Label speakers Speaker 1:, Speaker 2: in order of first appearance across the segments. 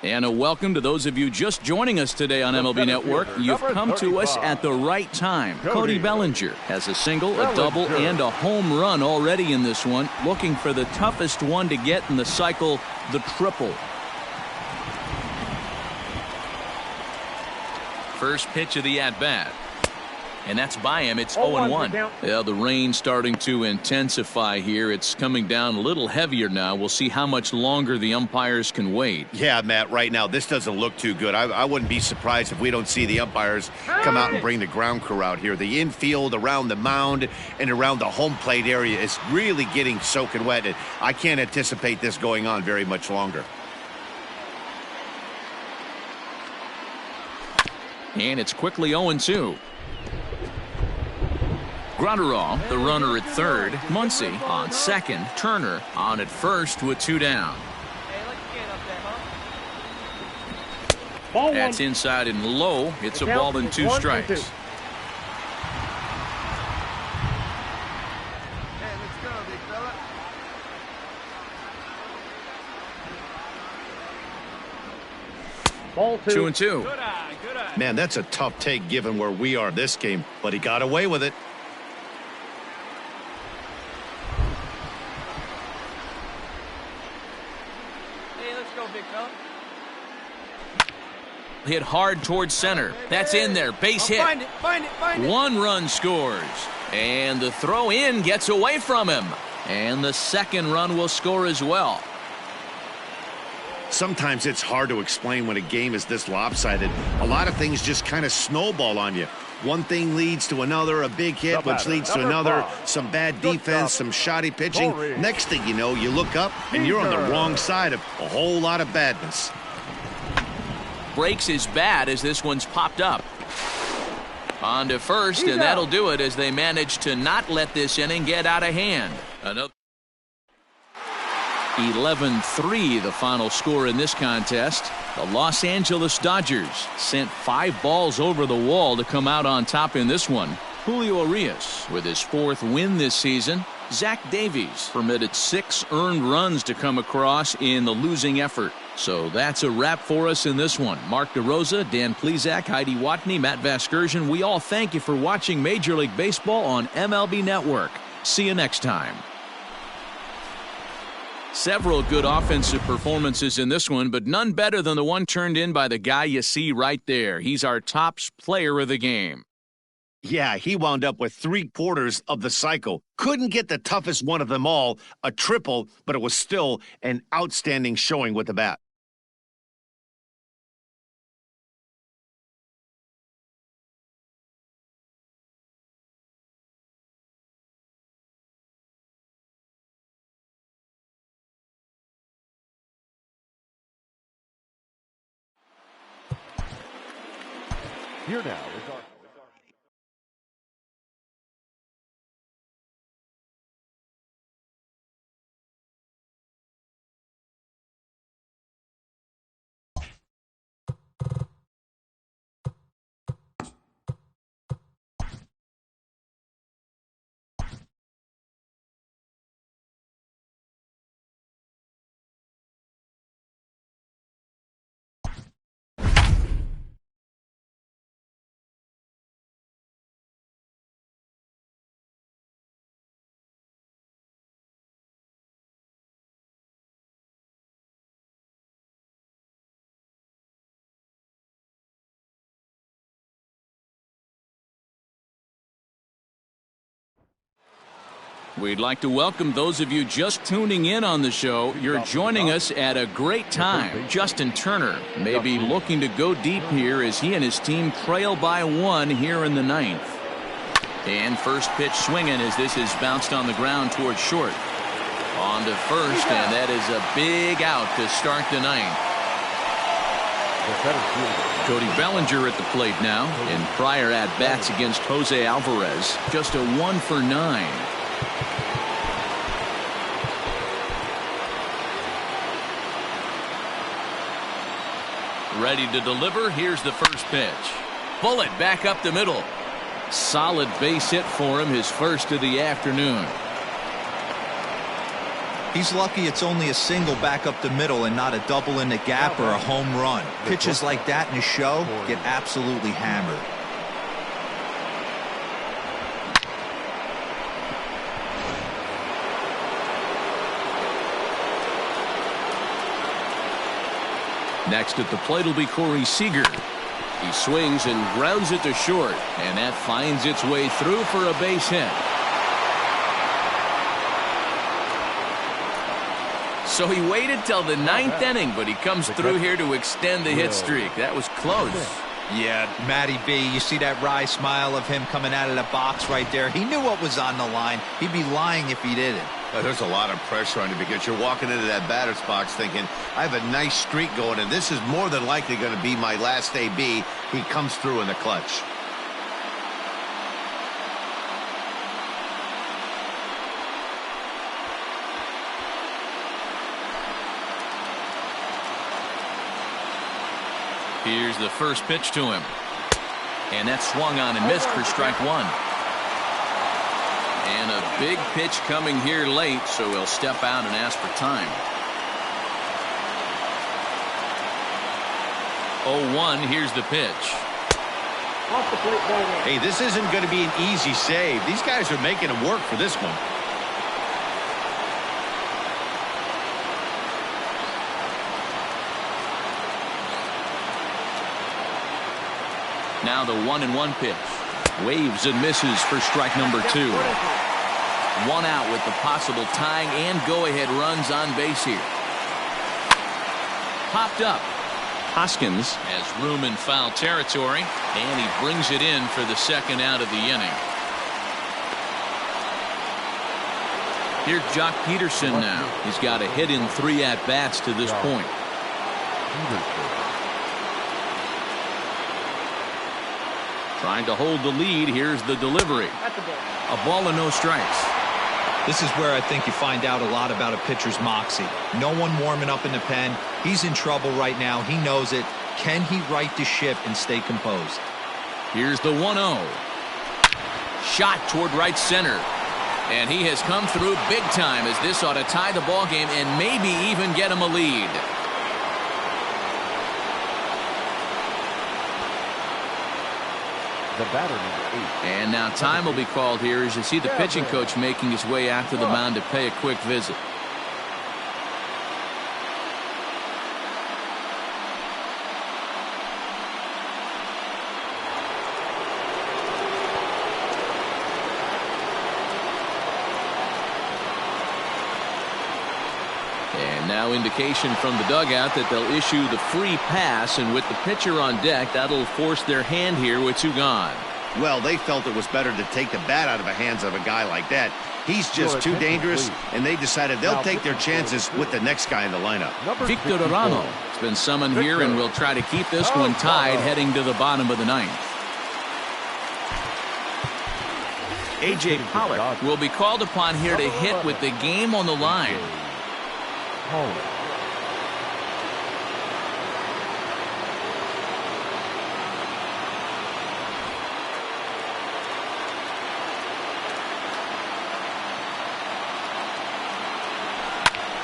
Speaker 1: And a welcome to those of you just joining us today on MLB Network. You've come to us at the right time. Cody Bellinger has a single, a double, and a home run already in this one. Looking for the toughest one to get in the cycle, the triple. First pitch of the at-bat. And that's by him. It's 0-1. Yeah, the rain's starting to intensify here. It's coming down a little heavier now. We'll see how much longer the umpires can wait.
Speaker 2: Yeah, Matt, right now this doesn't look too good. I wouldn't be surprised if we don't see the umpires come out and bring the ground crew out here. The infield around the mound and around the home plate area is really getting soaking wet. And I can't anticipate this going on very much longer.
Speaker 1: And it's quickly 0-2. Gronderall, the runner at third. Muncy on second. Turner on at first with 2 down. That's inside and low. It's a ball and 2 strikes.
Speaker 3: Ball
Speaker 1: 2-2.
Speaker 2: Man, that's a tough take given where we are this game, but he got away with it.
Speaker 1: Hit hard towards center. That's in there. Base hit.
Speaker 3: Find it.
Speaker 1: 1 run scores. And the throw in gets away from him. And the second run will score as well.
Speaker 2: Sometimes it's hard to explain when a game is this lopsided. A lot of things just kind of snowball on you. One thing leads to another, a big hit, which leads to another, some bad defense, some shoddy pitching. Next thing you know, you look up and you're on the wrong side of a whole lot of badness.
Speaker 1: Breaks as bad as this one's popped up. On to first, and that'll do it as they manage to not let this inning get out of hand. Another 11-3, the final score in this contest. The Los Angeles Dodgers sent 5 balls over the wall to come out on top in this one. Julio Urias with his 4th win this season. Zach Davies permitted 6 earned runs to come across in the losing effort. So that's a wrap for us in this one. Mark DeRosa, Dan Plesac, Heidi Watney, Matt Vasgersian. We all thank you for watching Major League Baseball on MLB Network. See you next time. Several good offensive performances in this one, but none better than the one turned in by the guy you see right there. He's our top player of the game.
Speaker 2: Yeah, he wound up with 3/4 of the cycle. Couldn't get the toughest one of them all, a triple, but it was still an outstanding showing with the bat.
Speaker 3: Here now is our
Speaker 1: We'd like to welcome those of you just tuning in on the show. You're joining us at a great time. Justin Turner may be looking to go deep here as he and his team trail by 1 here in the 9th. And first pitch swinging as this is bounced on the ground towards short. On to first, and that is a big out to start the 9th. Cody Bellinger at the plate now. In prior at-bats against Jose Alvarez, just a 1 for 9. Ready to deliver. Here's the first pitch. Bullet back up the middle. Solid base hit for him, his first of the afternoon.
Speaker 4: He's lucky it's only a single back up the middle and not a double in the gap or a home run. Pitches like that in a show get absolutely hammered.
Speaker 1: Next at the plate will be Seager. He swings and grounds it to short, and that finds its way through for a base hit. So he waited till the 9th inning, but he comes through here to extend the hit streak. That was close.
Speaker 4: Yeah, Matty B, you see that wry smile of him coming out of the box right there. He knew what was on the line. He'd be lying if he didn't.
Speaker 2: There's a lot of pressure on you because you're walking into that batter's box thinking, I have a nice streak going, and this is more than likely going to be my last AB. He comes through in the clutch.
Speaker 1: Here's the first pitch to him. And that's swung on and missed for strike one. And a big pitch coming here late, so he'll step out and ask for time. 0-1, here's the pitch.
Speaker 2: Hey, this isn't going to be an easy save. These guys are making him work for this one.
Speaker 1: Now the 1-1 pitch. Waves and misses for strike number 2. One out with the possible tying and go-ahead runs on base here. Popped up. Hoskins has room in foul territory, and he brings it in for the second out of the inning. Here's Jacques Peterson now. He's got a hit in 3 at-bats to this point. Trying to hold the lead. Here's the delivery. A ball and no strikes.
Speaker 4: This is where I think you find out a lot about a pitcher's moxie. No one warming up in the pen. He's in trouble right now. He knows it. Can he right the ship and stay composed?
Speaker 1: Here's the 1-0. Shot toward right center. And he has come through big time, as this ought to tie the ball game and maybe even get him a lead.
Speaker 3: The batter, number 8.
Speaker 1: And now time will be called here as you see the pitching coach making his way out to the mound to pay a quick visit. And now indication from the dugout that they'll issue the free pass, and with the pitcher on deck, that'll force their hand here with 2 gone.
Speaker 2: Well, they felt it was better to take the bat out of the hands of a guy like that. He's just too dangerous, and they decided they'll take their chances with the next guy in the lineup.
Speaker 1: Victor Ramos has been summoned here and will try to keep this one tied heading to the bottom of the 9th. A.J. Pollock will be called upon here to hit with the game on the line.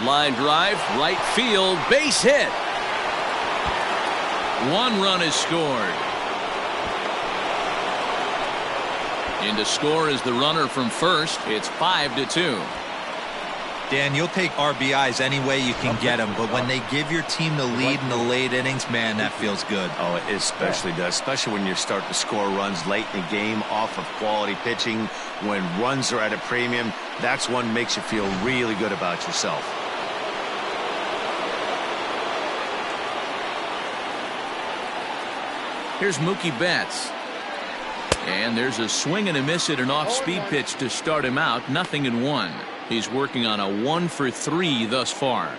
Speaker 1: Line drive, right field, base hit. 1 run is scored. In to score is the runner from first. It's 5-2.
Speaker 4: Dan, you'll take RBIs any way you can get them, but when they give your team the lead in the late innings, man, that feels good.
Speaker 2: Oh, it especially does, especially when you're starting to score runs late in the game off of quality pitching. When runs are at a premium, that's one makes you feel really good about yourself.
Speaker 1: Here's Mookie Betts. And there's a swing and a miss at an off-speed pitch to start him out. 0-1. He's working on a 1-for-3 thus far.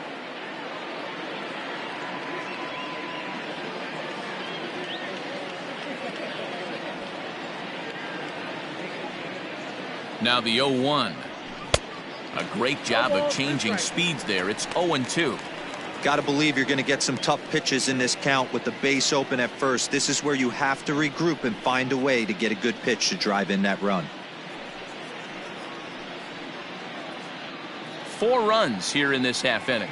Speaker 1: Now the 0-1. A great job of changing speeds there. It's 0-2.
Speaker 4: Got to believe you're going to get some tough pitches in this count with the base open at first. This is where you have to regroup and find a way to get a good pitch to drive in that run.
Speaker 1: 4 runs here in this half inning.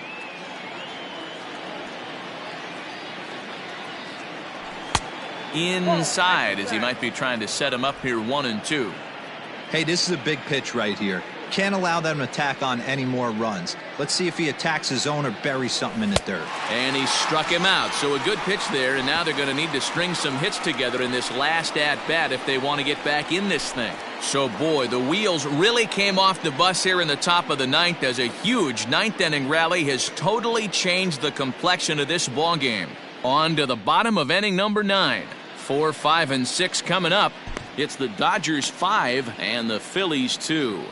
Speaker 1: Inside, as he might be trying to set him up here 1-2.
Speaker 4: Hey, this is a big pitch right here. Can't allow them to tack on any more runs. Let's see if he attacks his zone or buries something in the dirt.
Speaker 1: And he struck him out. So a good pitch there, and now they're going to need to string some hits together in this last at-bat if they want to get back in this thing. So, boy, the wheels really came off the bus here in the top of the 9th as a huge 9th-inning rally has totally changed the complexion of this ball game. On to the bottom of inning number 9. 4, 5, and 6 coming up. It's the Dodgers 5 and the Phillies 2.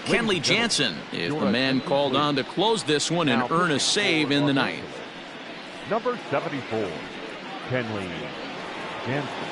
Speaker 1: Kenley Jansen is the man called on to close this one and earn a save in the 9th.
Speaker 3: Number 74, Kenley Jansen.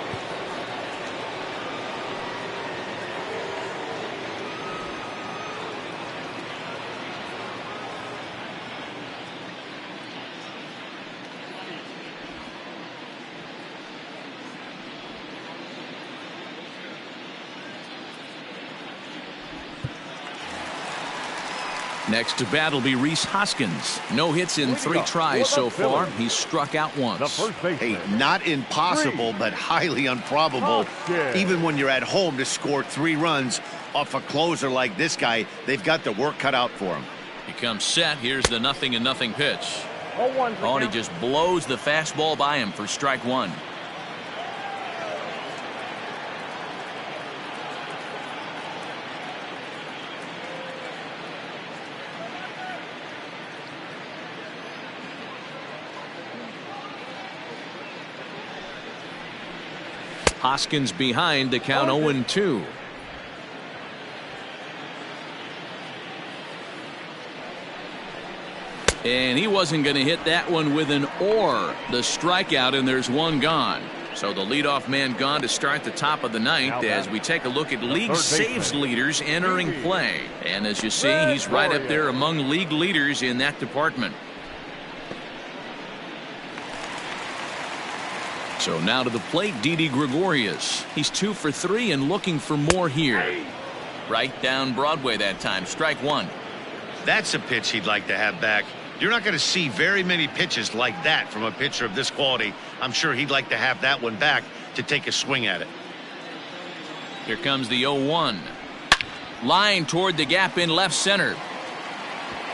Speaker 1: Next to bat will be Rhys Hoskins. No hits in 3 tries so far. He's struck out once.
Speaker 2: Hey, not impossible, but highly improbable. Even when you're at home to score 3 runs off a closer like this guy, they've got the work cut out for him.
Speaker 1: He comes set. Here's the 0-0 pitch. Oh, and he just blows the fastball by him for strike 1. Hoskins behind to count 0-2. And he wasn't going to hit that one with an or. The strikeout, and there's 1 gone. So the leadoff man gone to start the top of the 9th as we take a look at league saves leaders entering play. And as you see, he's right up there among league leaders in that department. So now to the plate, Didi Gregorius. He's 2 for 3 and looking for more here. Right down Broadway that time. Strike 1.
Speaker 2: That's a pitch he'd like to have back. You're not going to see very many pitches like that from a pitcher of this quality. I'm sure he'd like to have that one back to take a swing at it.
Speaker 1: Here comes the 0-1. Line toward the gap in left center.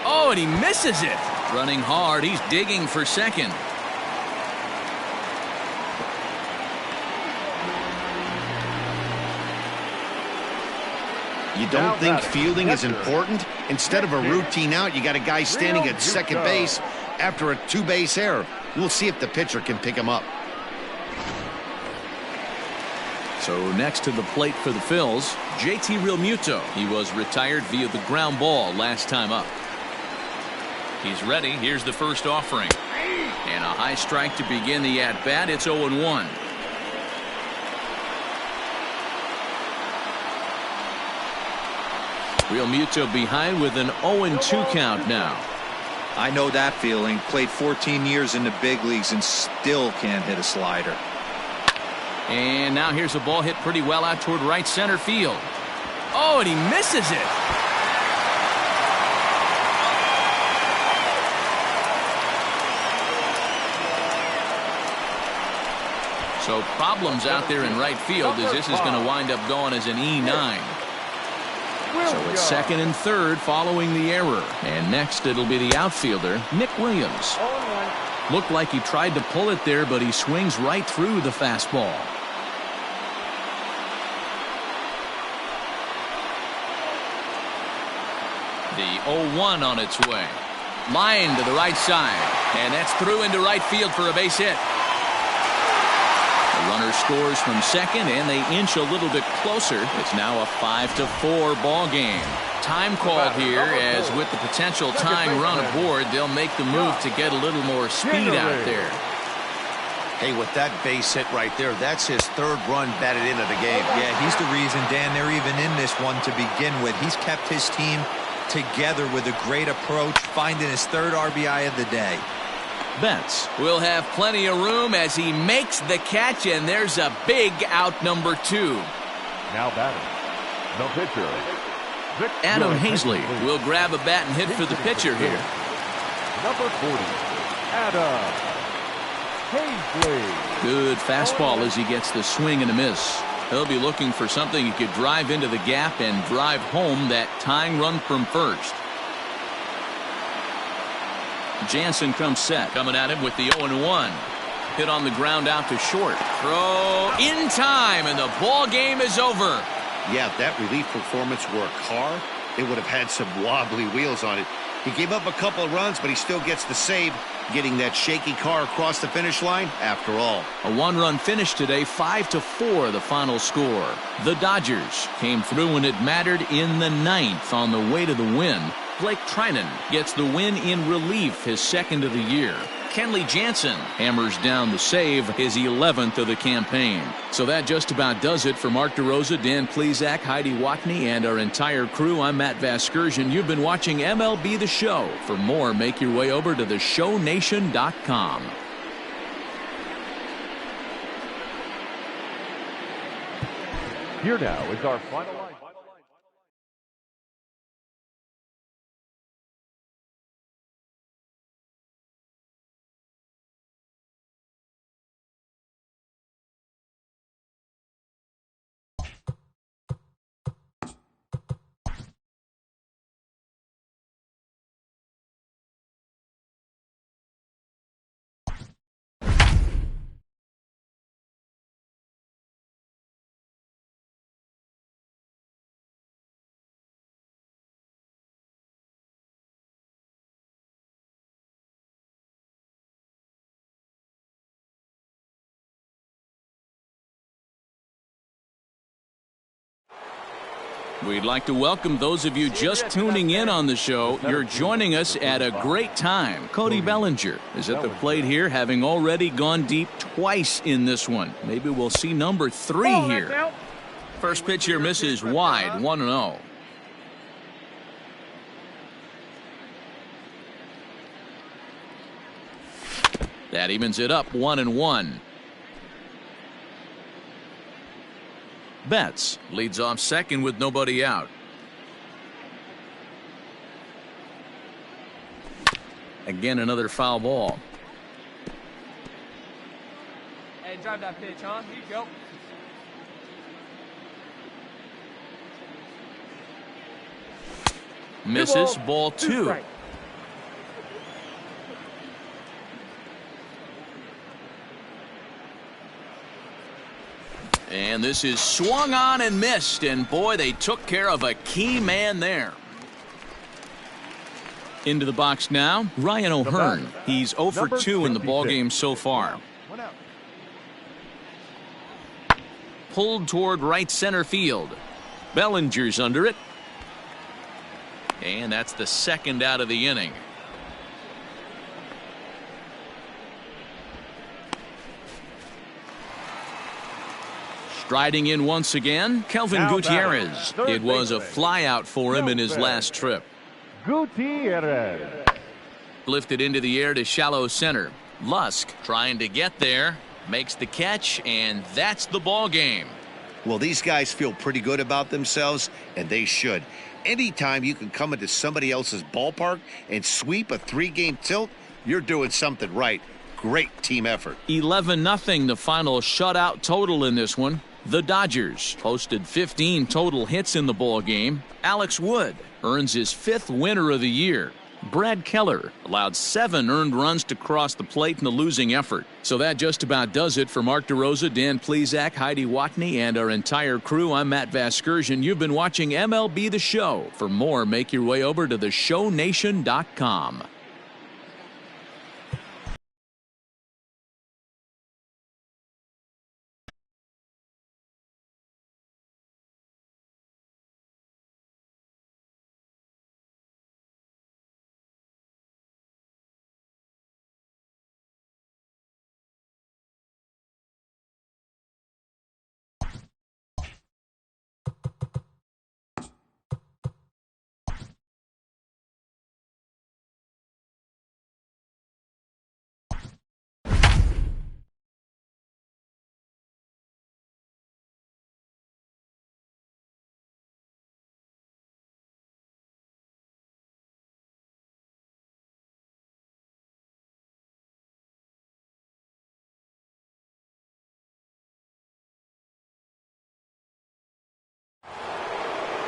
Speaker 1: Oh, and he misses it. Running hard. He's digging for second.
Speaker 2: You don't think fielding is important? Instead of a routine out, you got a guy standing at second base after a 2-base error. We'll see if the pitcher can pick him up.
Speaker 1: So next to the plate for the Phils, JT Realmuto. He was retired via the ground ball last time up. He's ready. Here's the first offering. And a high strike to begin the at-bat. It's 0-1. Realmuto behind with an 0-2 count now.
Speaker 4: I know that feeling. Played 14 years in the big leagues and still can't hit a slider.
Speaker 1: And now here's a ball hit pretty well out toward right center field. Oh, and he misses it. So problems out there in right field as this is going to wind up going as an E9. So it's second and third following the error. And next it'll be the outfielder, Nick Williams. Looked like he tried to pull it there, but he swings right through the fastball. The 0-1 on its way. Line to the right side. And that's through into right field for a base hit. The runner scores from second, and they inch a little bit closer. It's now a 5-4 ball game. Time called here, as with the potential tying run aboard, they'll make the move to get a little more speed out there.
Speaker 2: Hey, with that base hit right there, that's his third run batted into the game.
Speaker 4: Yeah, he's the reason, Dan, they're even in this one to begin with. He's kept his team together with a great approach, finding his third RBI of the day.
Speaker 1: Betts will have plenty of room as he makes the catch, and there's a big out number 2.
Speaker 3: Now batting, the pitcher,
Speaker 1: Adam Hazley will grab a bat and hit for the pitcher here.
Speaker 3: Number 40, Adam Hazley.
Speaker 1: Good fastball as he gets the swing and a miss. He'll be looking for something he could drive into the gap and drive home that tying run from first. Jansen comes set, coming at him with the 0-1. Hit on the ground out to short. Throw in time, and the ball game is over.
Speaker 2: Yeah, if that relief performance were a car, it would have had some wobbly wheels on it. He gave up a couple of runs, but he still gets the save, getting that shaky car across the finish line after all.
Speaker 1: A one-run finish today, 5-4 the final score. The Dodgers came through when it mattered in the 9th on the way to the win. Blake Trinan gets the win in relief, his second of the year. Kenley Jansen hammers down the save, his 11th of the campaign. So that just about does it for Mark DeRosa, Dan Plesac, Heidi Watney, and our entire crew. I'm Matt Vasgersian. You've been watching MLB The Show. For more, make your way over to theshownation.com.
Speaker 3: Here now is our final line.
Speaker 1: We'd like to welcome those of you just tuning in on the show. You're joining us at a great time. Cody Bellinger is at the plate here, having already gone deep twice in this one. Maybe we'll see number 3 here. First pitch here misses wide, 1-0. That evens it up, 1-1. Betts leads off second with nobody out. Again, another foul ball.
Speaker 5: Hey, drive that pitch, huh? Here you go.
Speaker 1: Misses, ball 2. And this is swung on and missed, and boy, they took care of a key man there. Into the box now, Ryan O'Hearn. He's 0 for 2 in the ballgame so far. Pulled toward right center field. Bellinger's under it. And that's the second out of the inning. Striding in once again, Kelvin Gutierrez. It was a flyout for him in his last trip.
Speaker 3: Gutierrez.
Speaker 1: Lifted into the air to shallow center. Lusk trying to get there. Makes the catch, and that's the ball game.
Speaker 2: Well, these guys feel pretty good about themselves, and they should. Anytime you can come into somebody else's ballpark and sweep a 3-game tilt, you're doing something right. Great team effort.
Speaker 1: 11-0 the final shutout total in this one. The Dodgers posted 15 total hits in the ball game. Alex Wood earns his 5th winner of the year. Brad Keller allowed 7 earned runs to cross the plate in the losing effort. So that just about does it for Mark DeRosa, Dan Plesac, Heidi Watney, and our entire crew. I'm Matt Vasgersian. You've been watching MLB The Show. For more, make your way over to theshownation.com.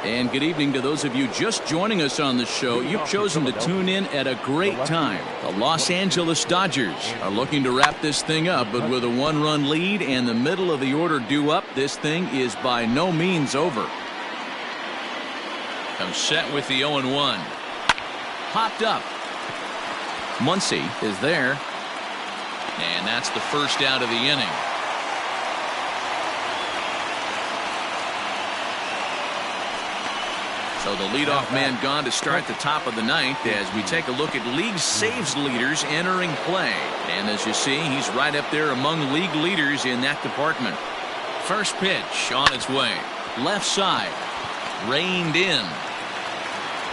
Speaker 1: And good evening to those of you just joining us on the show. You've chosen to tune in at a great time. The Los Angeles Dodgers are looking to wrap this thing up, but with a one-run lead and the middle of the order due up, this thing is by no means over. Comes set with the 0-1. Popped up. Muncy is there. And that's the first out of the inning. So the leadoff man gone to start the top of the ninth as we take a look at league saves leaders entering play. And as you see, he's right up there among league leaders in that department. First pitch on its way. Left side. Reined in.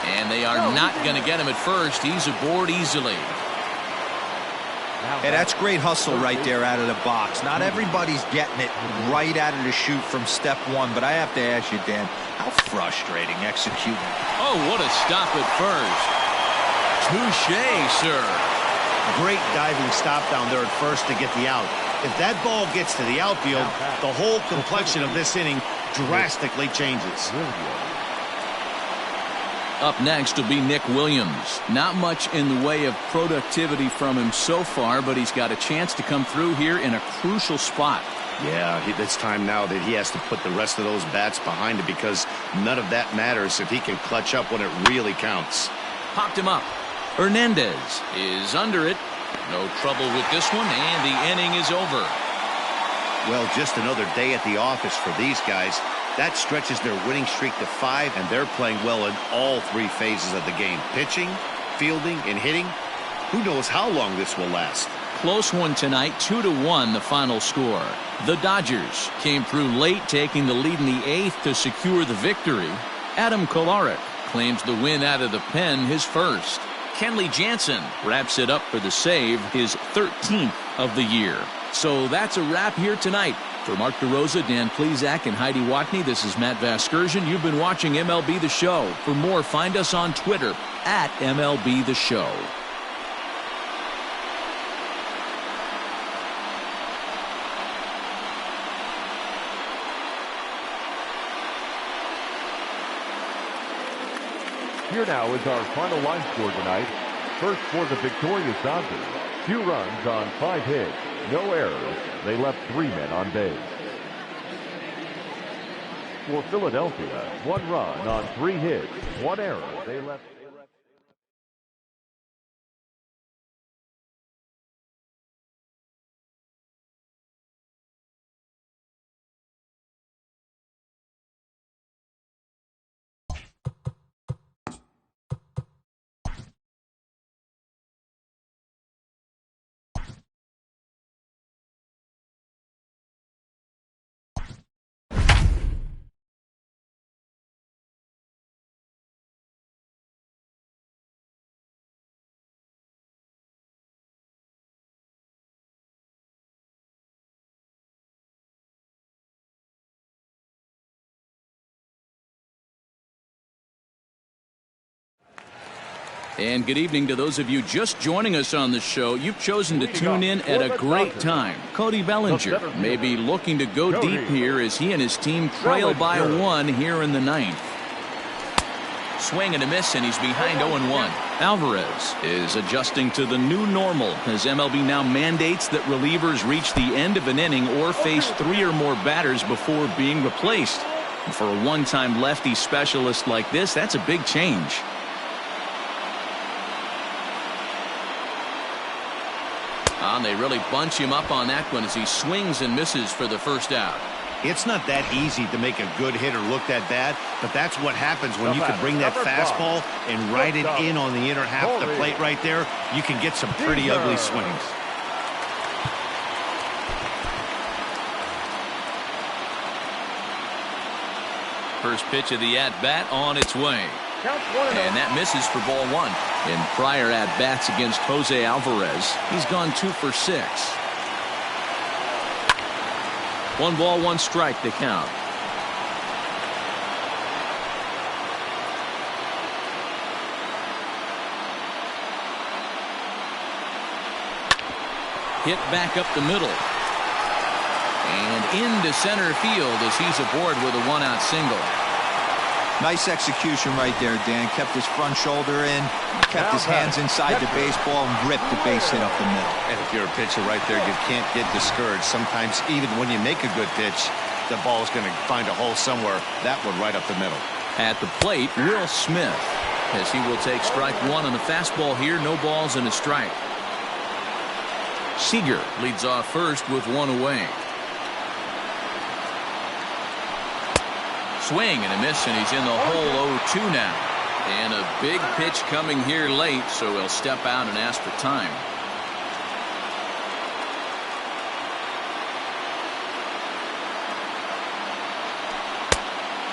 Speaker 1: And they are not going to get him at first. He's aboard easily.
Speaker 4: Hey, that's great hustle right there out of the box. Not everybody's getting it right out of the chute from step one, but I have to ask you, Dan, how frustrating executing.
Speaker 1: Oh, what a stop at first. Touché, sir.
Speaker 2: Great diving stop down there at first to get the out. If that ball gets to the outfield, the whole complexion of this inning drastically changes.
Speaker 1: Up next will be Nick Williams. Not much in the way of productivity from him so far, but he's got a chance to come through here in a crucial spot.
Speaker 2: Yeah, it's time now that he has to put the rest of those bats behind it, because none of that matters if he can clutch up when it really counts.
Speaker 1: Popped him up. Hernandez is under it. No trouble with this one, and the inning is over.
Speaker 2: Well, just another day at the office for these guys. That stretches their winning streak to 5, and they're playing well in all 3 phases of the game. Pitching, fielding, and hitting. Who knows how long this will last.
Speaker 1: Close one tonight, 2-1 the final score. The Dodgers came through late, taking the lead in the 8th to secure the victory. Adam Kolarek claims the win out of the pen, his first. Kenley Jansen wraps it up for the save, his 13th of the year. So that's a wrap here tonight. For Mark DeRosa, Dan Plesac, and Heidi Watney, this is Matt Vasgersian. You've been watching MLB The Show. For more, find us on Twitter at MLB The Show.
Speaker 3: Here now is our final line score tonight. First for the victorious Dodgers. 2 runs on 5 hits. No errors. They left 3 men on base. For Philadelphia, 1 run on 3 hits. 1 error. They left.
Speaker 1: And good evening to those of you just joining us on the show. You've chosen to tune in at a great time. Cody Bellinger may be looking to go deep here as he and his team trail by 1 here in the 9th. Swing and a miss, and he's behind 0-1. Alvarez is adjusting to the new normal as MLB now mandates that relievers reach the end of an inning or face 3 or more batters before being replaced. And for a one-time lefty specialist like this, that's a big change. And they really bunch him up on that one as he swings and misses for the first out.
Speaker 2: It's not that easy to make a good hitter look that bad, but that's what happens when you can bring that fastball and ride it in on the inner half of the plate right there. You can get some pretty ugly swings.
Speaker 1: First pitch of the at-bat on its way. And that misses for ball 1. In prior at-bats against Jose Alvarez, he's gone 2 for 6. 1 ball, 1 strike to count. Hit back up the middle. And into center field as he's aboard with a 1-out single.
Speaker 4: Nice execution right there, Dan. Kept his front shoulder in, kept his hands inside the baseball, and ripped the base hit up the middle.
Speaker 2: And if you're a pitcher right there, you can't get discouraged. Sometimes even when you make a good pitch, the ball is going to find a hole somewhere. That one right up the middle.
Speaker 1: At the plate, Will Smith, as he will take strike one on the fastball here. No balls and a strike. Seager leads off first with one away. Swing and a miss, and he's in the hole 0-2 now. And a big pitch coming here late, so he'll step out and ask for time.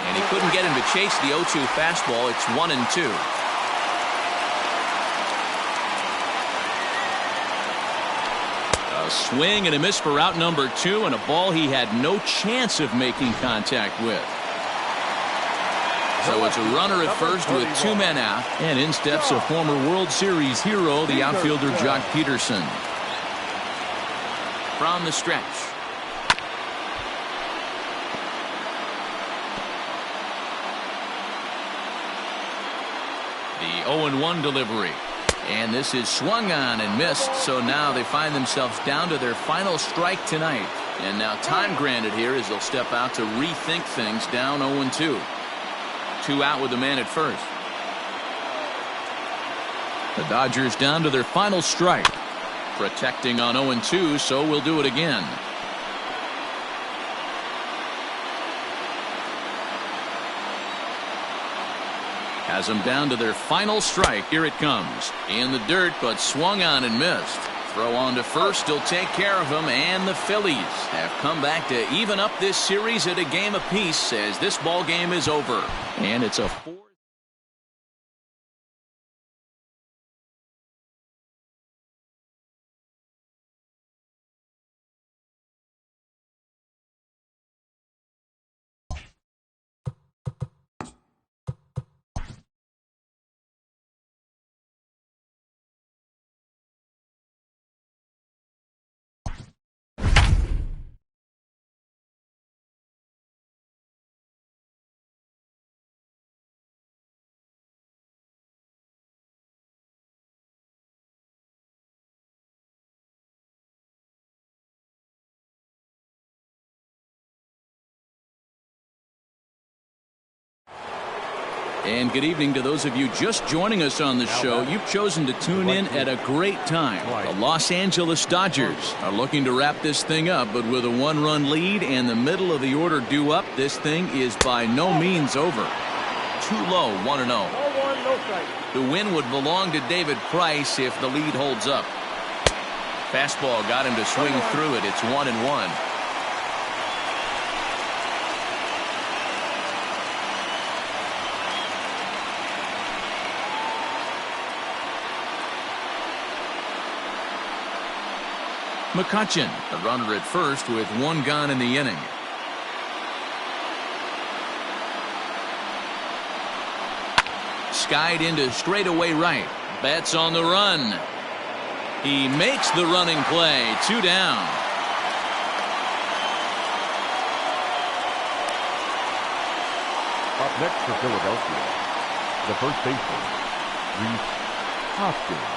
Speaker 1: And he couldn't get him to chase the 0-2 fastball. It's 1-2. A swing and a miss for out number 2, and a ball he had no chance of making contact with. So it's a runner at first with 2 men out, and in steps a former World Series hero, the outfielder Jacques Peterson. From the stretch. The 0-1 delivery. And this is swung on and missed, so now they find themselves down to their final strike tonight. And now time granted here as they'll step out to rethink things, down 0-2. 2 out with the man at first. The Dodgers down to their final strike. Protecting on 0-2, so we'll do it again. Has them down to their final strike. Here it comes. In the dirt, but swung on and missed. Throw on to first. He'll take care of him, and the Phillies have come back to even up this series at a game apiece as this ball game is over. And it's a 4. And good evening to those of you just joining us on the show. You've chosen to tune in at a great time. The Los Angeles Dodgers are looking to wrap this thing up, but with a 1-run lead and the middle of the order due up, this thing is by no means over. Too low, 1-0. The win would belong to David Price if the lead holds up. Fastball got him to swing through it. It's 1-1. McCutchen, the runner at first with 1 gone in the inning. Skied into straightaway right. Betts on the run. He makes the running play. 2 down.
Speaker 3: Up next for Philadelphia, the first baseman, Rhys Hoskins.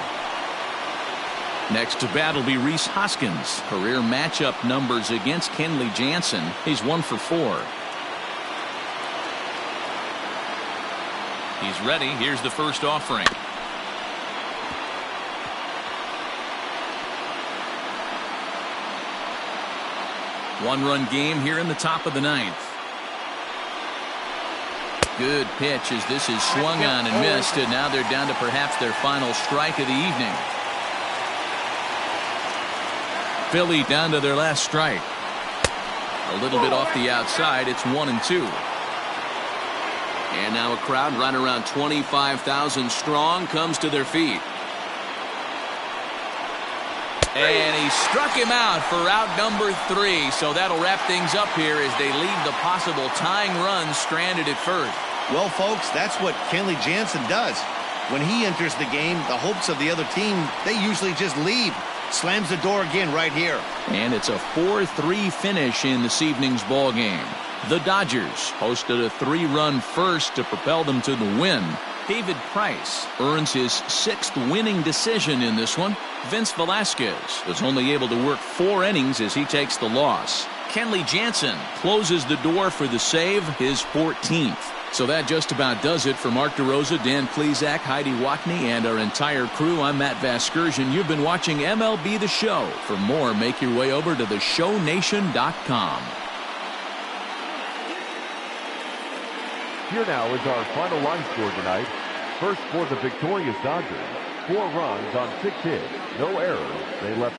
Speaker 1: Next to bat will be Rhys Hoskins. Career matchup numbers against Kenley Jansen. He's 1 for 4. He's ready. Here's the first offering. One-run game here in the top of the 9th. Good pitch as this is swung on and missed, and now they're down to perhaps their final strike of the evening. Philly down to their last strike. A little bit off the outside. It's 1-2. And now a crowd right around 25,000 strong comes to their feet. And he struck him out for out number 3. So that'll wrap things up here as they leave the possible tying run stranded at first.
Speaker 2: Well, folks, that's what Kenley Jansen does. When he enters the game, the hopes of the other team, they usually just leave. Slams the door again right here.
Speaker 1: And it's a 4-3 finish in this evening's ball game. The Dodgers posted a 3-run first to propel them to the win. David Price earns his 6th winning decision in this one. Vince Velasquez was only able to work 4 innings as he takes the loss. Kenley Jansen closes the door for the save, his 14th. So that just about does it for Mark DeRosa, Dan Plesac, Heidi Wackney, and our entire crew. I'm Matt Vasgersian. You've been watching MLB The Show. For more, make your way over to theshownation.com.
Speaker 3: Here now is our final line score tonight. First for the victorious Dodgers, 4 runs on 6 hits, no errors. They left